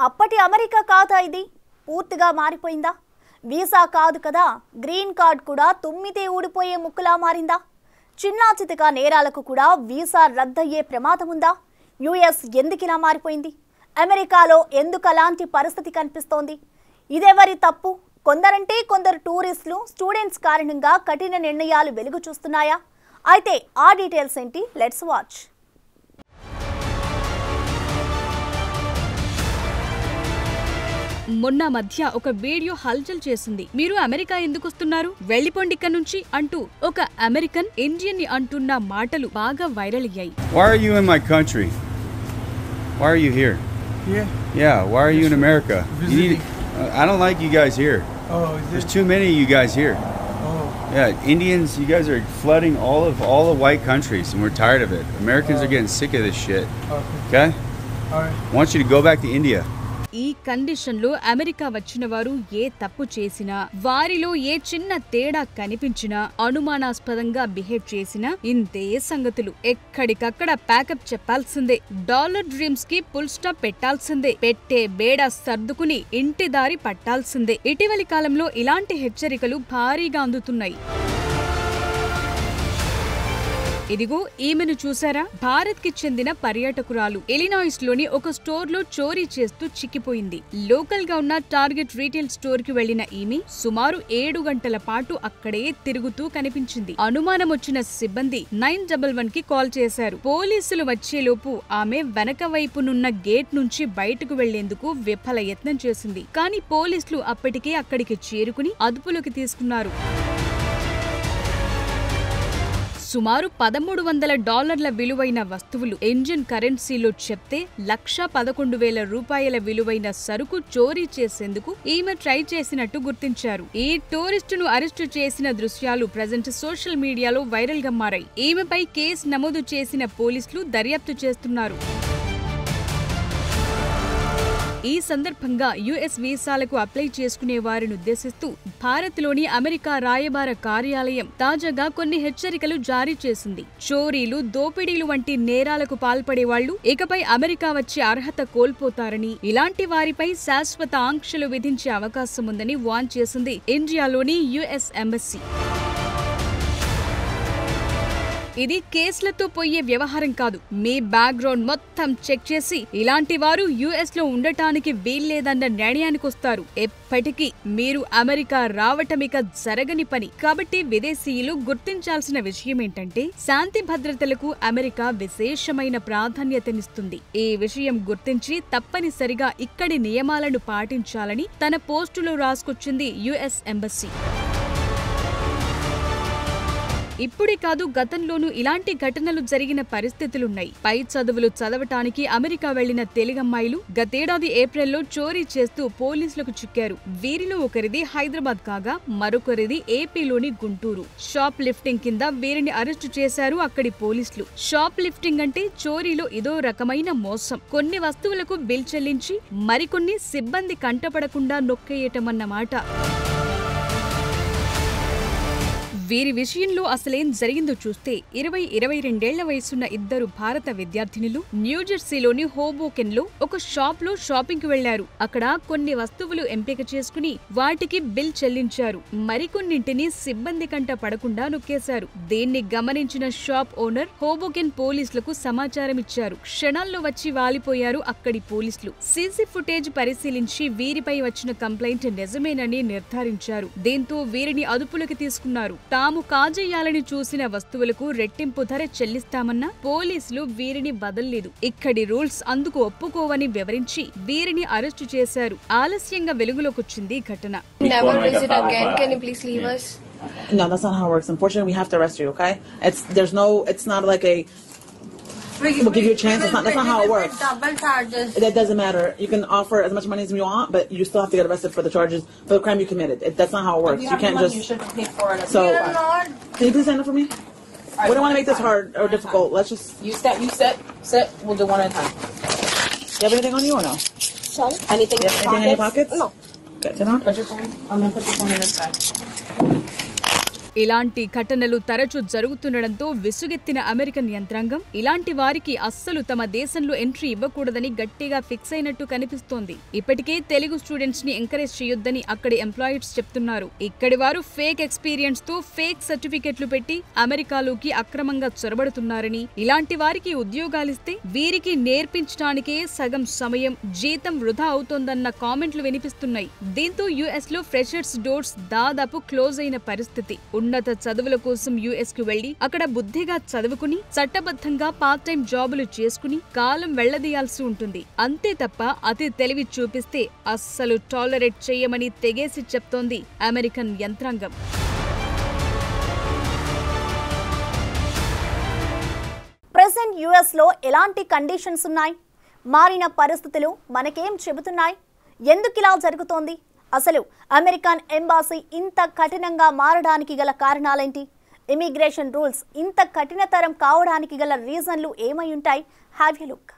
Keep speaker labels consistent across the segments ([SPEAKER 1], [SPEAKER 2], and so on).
[SPEAKER 1] అప్పటి అమెరికా కాదా ఇది? పూర్తిగా మారిపోయిందా? వీసా కాదు కదా, గ్రీన్ కార్డ్ కూడా తుమ్మితే ఊడిపోయే ముక్కులా మారిందా? చిన్నాచితక నేరాలకు కూడా వీసా రద్దయ్యే ప్రమాదం ఉందా? యుఎస్ ఎందుకిలా మారిపోయింది? అమెరికాలో ఎందుకు అలాంటి పరిస్థితి కనిపిస్తోంది? ఇదెవరి తప్పు? కొందరంటే కొందరు టూరిస్టులు, స్టూడెంట్స్ కారణంగా కఠిన నిర్ణయాలు వెలుగు చూస్తున్నాయా? అయితే ఆ డీటెయిల్స్ ఏంటి? Let's watch.
[SPEAKER 2] మొన్న మధ్య ఒక వీడియో హల్చల్ చేసింది. మీరు అమెరికా ఎందుకు వస్తున్నారు, వెళ్ళిపోండి ఇక్కడ నుంచి అంటూ ఒక అమెరికన్ ఇండియన్ ని అంటున్న మాటలు బాగా వైరల్ అయ్యాయి.
[SPEAKER 3] Why are you in my country? Why are you here? Yeah, why are you in America? I don't like you guys here. There's too many of you guys here. Yeah, Indians, you guys are flooding all the white countries and we're tired of it. Americans are getting sick of this shit. Okay? I want you to go back to India.
[SPEAKER 2] ఈ condition లో America వచ్చిన వారు ఏ తప్పు చేసినా, వారిలో ఏ చిన్న తేడా కనిపించినా, అనుమానాస్పదంగా బిహేవ్ చేసినా ఇంతే సంగతులు. ఎక్కడికక్కడ ప్యాకప్ చెప్పాల్సిందే. డాలర్ డ్రీమ్స్ కి ఫుల్ స్టాప్ పెట్టాల్సిందే. పెట్టే బేడా సర్దుకుని ఇంటి దారి పట్టాల్సిందే. ఇటీవలి కాలంలో ఇలాంటి హెచ్చరికలు భారీగా అందుతున్నాయి. ఇదిగో ఈమెను చూసారా? భారత్ కి చెందిన పర్యాటకురాలు. ఇలినాయిస్ లోని ఒక స్టోర్ లో చోరీ చేస్తూ చిక్కిపోయింది. లోకల్ గా ఉన్న టార్గెట్ రీటైల్ స్టోర్ కి వెళ్లిన ఈమె సుమారు 7 గంటల పాటు అక్కడే తిరుగుతూ కనిపించింది. అనుమానం వచ్చిన సిబ్బంది 911 కి కాల్ చేశారు. పోలీసులు వచ్చేలోపు ఆమె వెనక వైపునున్న గేట్ నుంచి బయటకు వెళ్లేందుకు విఫల యత్నం చేసింది. కానీ పోలీసులు అప్పటికే అక్కడికి చేరుకుని అదుపులోకి తీసుకున్నారు. సుమారు $1,300 విలువైన వస్తువులు ఇండియన్ కరెన్సీలో చెప్తే $1,11,000 విలువైన సరుకు చోరీ చేసేందుకు ఈమె ట్రై చేసినట్టు గుర్తించారు. ఈ టూరిస్టును అరెస్టు చేసిన దృశ్యాలు ప్రజెంట్ సోషల్ మీడియాలో వైరల్ గా మారాయి. ఈమెపై కేసు నమోదు చేసిన పోలీసులు దర్యాప్తు చేస్తున్నారు. ఈ సందర్భంగా యుఎస్ వీసాలకు అప్లై చేసుకునే వారిని ఉద్దేశిస్తూ భారత్లోని అమెరికా రాయబార కార్యాలయం తాజాగా కొన్ని హెచ్చరికలు జారీ చేసింది. చోరీలు, దోపిడీలు వంటి నేరాలకు పాల్పడే వాళ్లు ఇకపై అమెరికా వచ్చే అర్హత కోల్పోతారని, ఇలాంటి వారిపై శాశ్వత ఆంక్షలు విధించే అవకాశం ఉందని వార్న్ చేసింది ఇండియాలోని యుఎస్ ఎంబసీ. ఇది కేసులతో పోయే వ్యవహారం కాదు. మీ బ్యాక్గ్రౌండ్ మొత్తం చెక్ చేసి ఇలాంటి వారు యుఎస్ లో ఉండటానికి వీల్లేదన్న నిర్ణయానికి వస్తారు. ఎప్పటికీ మీరు అమెరికా రావటమిక జరగని పని. కాబట్టి విదేశీయులు గుర్తించాల్సిన విషయం ఏంటంటే, శాంతి భద్రతలకు అమెరికా విశేషమైన ప్రాధాన్యతనిస్తుంది. ఈ విషయం గుర్తించి తప్పనిసరిగా ఇక్కడి నియమాలను పాటించాలని తన పోస్టులో రాసుకొచ్చింది యుఎస్ ఎంబసీ. ఇప్పుడే కాదు, గతంలోనూ ఇలాంటి ఘటనలు జరిగిన పరిస్థితులున్నాయి. పై చదువులు చదవటానికి అమెరికా వెళ్లిన తెలుగమ్మాయిలు గతేడాది ఏప్రిల్లో చోరీ చేస్తూ పోలీసులకు చిక్కారు. వీరిలో ఒకరిది హైదరాబాద్ కాగా మరొకరిది ఏపీలోని గుంటూరు. షాప్ లిఫ్టింగ్ కింద వీరిని అరెస్టు చేశారు అక్కడి పోలీసులు. షాప్ లిఫ్టింగ్ అంటే చోరీలో ఇదో రకమైన మోసం. కొన్ని వస్తువులకు బిల్ చెల్లించి మరికొన్ని సిబ్బంది కంటపడకుండా నొక్కేయటమన్నమాట. వీరి విషయంలో అసలేం జరిగిందో చూస్తే, 20-22 వయసున్న ఇద్దరు భారత విద్యార్థినులు న్యూజెర్సీలోని హోబోకెన్ లో ఒక షాప్ లో షాపింగ్ కి వెళ్లారు. అక్కడ కొన్ని వస్తువులు ఎంపిక చేసుకుని వాటికి బిల్ చెల్లించారు. మరికొన్నింటిని సిబ్బంది కంట పడకుండా నొక్కేశారు. దీన్ని గమనించిన షాప్ ఓనర్ హోబోకెన్ పోలీసులకు సమాచారం ఇచ్చారు. క్షణాల్లో వచ్చి వాలిపోయారు అక్కడి పోలీసులు. సీసీ ఫుటేజ్ పరిశీలించి వీరిపై వచ్చిన కంప్లైంట్ నిజమేనని నిర్ధారించారు. దీంతో వీరిని అదుపులోకి తీసుకున్నారు. తాము కాజేయాలని చూసిన వస్తువులకు రెట్టింపు ధర చెల్లిస్తామన్నా పోలీసులు వీరిని వదల్లేదు. ఇక్కడి రూల్స్ అందుకు ఒప్పుకోవని వివరించి వీరిని అరెస్టు చేశారు. ఆలస్యంగా వెలుగులోకొచ్చింది ఘటన.
[SPEAKER 4] No, that's not how it works. Unfortunately, we have to arrest you, okay? It's not like we'll give you a chance. That's not how it works.
[SPEAKER 5] Double charges.
[SPEAKER 4] That doesn't matter. You can offer as much money as you want, but you still have to get arrested for the charges, for the crime you committed. That's not how it works. You can't just...
[SPEAKER 5] You should pay for it.
[SPEAKER 4] So,
[SPEAKER 5] You're not...
[SPEAKER 4] Can you please stand up for me? We don't want to make this hard or difficult. Let's just...
[SPEAKER 5] You sit. We'll do one at a time.
[SPEAKER 4] You have anything on you or no?
[SPEAKER 5] Sorry? Anything
[SPEAKER 4] in your pockets?
[SPEAKER 5] No.
[SPEAKER 4] Okay, sit down.
[SPEAKER 5] Put your phone. I'm going to put your phone in this bag.
[SPEAKER 2] ఇలాంటి ఘటనలు తరచూ జరుగుతుండడంతో విసుగెత్తిన American యంత్రాంగం ఇలాంటి వారికి అస్సలు తమ దేశంలో entry ఇవ్వకూడదని గట్టిగా ఫిక్స్ అయినట్టు కనిపిస్తోంది. ఇప్పటికే తెలుగు స్టూడెంట్స్ ని ఎంకరేజ్ చేయొద్దని అక్కడి ఎంప్లాయీస్ చెప్తున్నారు. ఇక్కడి వారు ఫేక్ ఎక్స్పీరియన్స్ తో ఫేక్ సర్టిఫికెట్లు పెట్టి అమెరికాలోకి అక్రమంగా చొరబడుతున్నారని, ఇలాంటి వారికి ఉద్యోగాలిస్తే వీరికి నేర్పించడానికే సగం సమయం జీతం వృధా అవుతోందన్న కామెంట్లు వినిపిస్తున్నాయి. దీంతో యుఎస్ లో ఫ్రెషర్స్ డోర్స్ దాదాపు క్లోజ్ అయిన పరిస్థితి. ఉన్నత చదువుల కోసం యుఎస్ కు వెళ్లి అక్కడ బుద్ధిగా చదువుకుని చట్టబద్ధంగా పార్ట్ టైం జాబులు చేసుకుని కాలం వెళ్లదీయాల్సి ఉంటుంది. అంతే తప్ప అతి తెలివి చూపిస్తే అస్సలు టాలరేట్ చేయమని తెగేసి చెప్తోంది అమెరికన్ యంత్రాంగం.
[SPEAKER 1] ప్రెసెంట్ యుఎస్ లో ఎలాంటి కండిషన్స్ ఉన్నాయి? మారిన పరిస్థితులు మనకేం చెబుతున్నాయి? ఎందుకిలా జరుగుతోంది? అసలు అమెరికన్ ఎంబాసీ ఇంత కఠినంగా మారడానికి గల కారణాలేంటి? ఇమిగ్రేషన్ రూల్స్ ఇంత కఠినతరం కావడానికి గల రీజన్లు ఏమై ఉంటాయి? Have a look.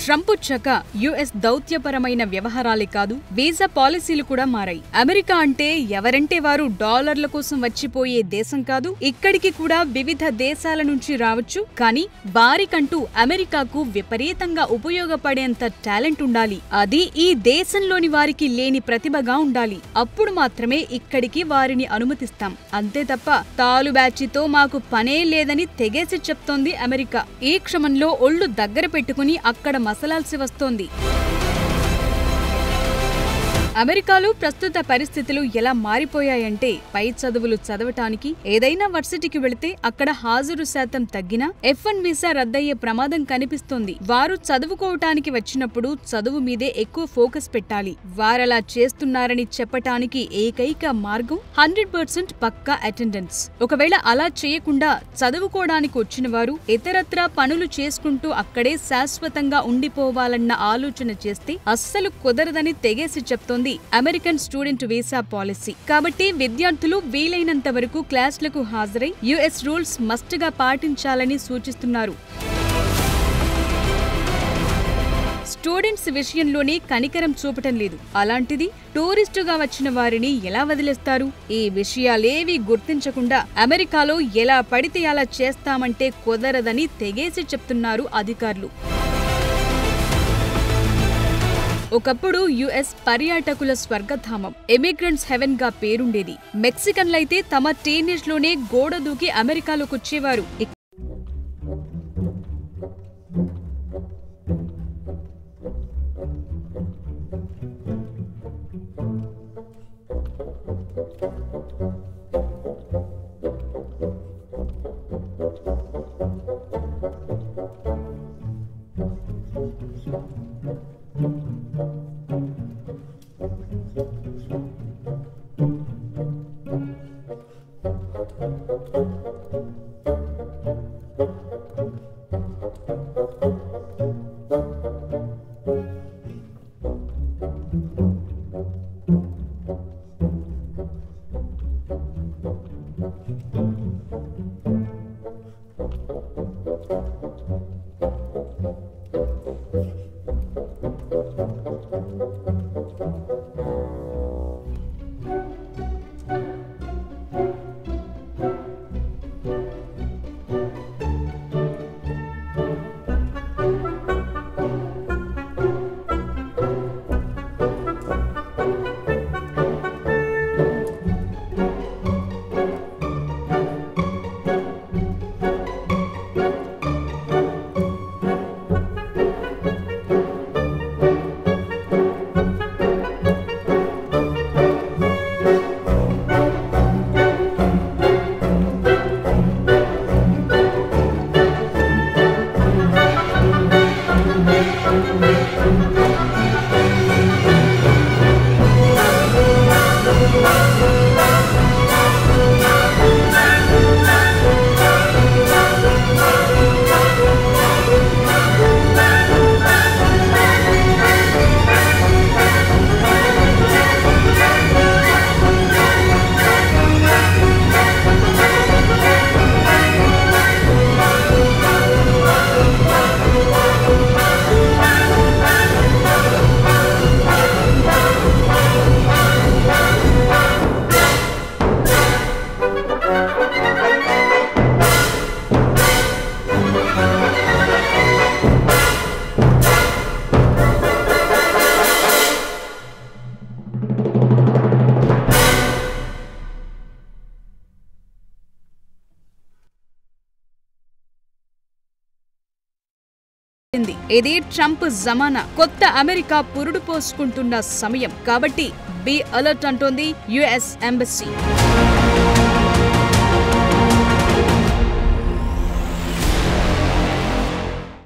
[SPEAKER 2] ట్రంప్ వచ్చాక యుఎస్ దౌత్యపరమైన వ్యవహారాలే కాదు, వీసా పాలసీలు కూడా మారాయి. అమెరికా అంటే ఎవరంటే వారు డాలర్ల కోసం వచ్చిపోయే దేశం కాదు. ఇక్కడికి కూడా వివిధ దేశాల నుంచి రావచ్చు. కానీ వారికంటూ అమెరికాకు విపరీతంగా ఉపయోగపడేంత టాలెంట్ ఉండాలి. అది ఈ దేశంలోని వారికి లేని ప్రతిభగా ఉండాలి. అప్పుడు మాత్రమే ఇక్కడికి వారిని అనుమతిస్తాం. అంతే తప్ప తాలు బ్యాచితో మాకు పనే లేదని తెగేసి చెప్తోంది అమెరికా. ఈ క్రమంలో ఒళ్ళు దగ్గర పెట్టుకుని అక్కడ మసలాల్సి వస్తోంది. అమెరికాలో ప్రస్తుత పరిస్థితులు ఎలా మారిపోయాయంటే, పై చదువులు చదవటానికి ఏదైనా వర్సిటీకి వెళితే అక్కడ హాజరు శాతం తగ్గినా F1 వీసా రద్దయ్యే ప్రమాదం కనిపిస్తోంది. వారు చదువుకోవటానికి వచ్చినప్పుడు చదువు మీదే ఎక్కువ ఫోకస్ పెట్టాలి. వారలా చేస్తున్నారని చెప్పటానికి ఏకైక మార్గం 100% పక్కా అటెండెన్స్. ఒకవేళ అలా చేయకుండా చదువుకోవడానికి వచ్చిన వారు ఇతరత్రా పనులు చేసుకుంటూ అక్కడే శాశ్వతంగా ఉండిపోవాలన్న ఆలోచన చేస్తే అస్సలు కుదరదని తెగేసి చెప్తోంది అమెరికన్ స్టూడెంట్ వీసా పాలసీ. కాబట్టి విద్యార్థులు వీలైనంత వరకు క్లాసులకు హాజరై యుఎస్ రూల్స్ మస్ట్గా పాటించాలని సూచిస్తున్నారు. స్టూడెంట్స్ విషయంలోనే కనికరం చూపటం లేదు. అలాంటిది టూరిస్టుగా వచ్చిన వారిని ఎలా వదిలేస్తారు? ఈ విషయాలేవీ గుర్తించకుండా అమెరికాలో ఎలా పడితే అలా చేస్తామంటే కుదరదని తెగేసి చెప్తున్నారు అధికారులు. ఒకప్పుడు యుఎస్ పర్యాటకుల స్వర్గధామం, ఎమిగ్రెంట్స్ హెవెన్ గా పేరుండేది. మెక్సికన్లైతే తమ టీనేజ్ లోనే గోడ దూకి అమెరికాలోకొచ్చేవారు. ఇది ట్రంప్ జమానా, కొత్త అమెరికా పురుడు పోసుకుంటున్న సమయం కాబట్టి బీ అలర్ట్ అంటోంది యుఎస్ ఎంబసీ.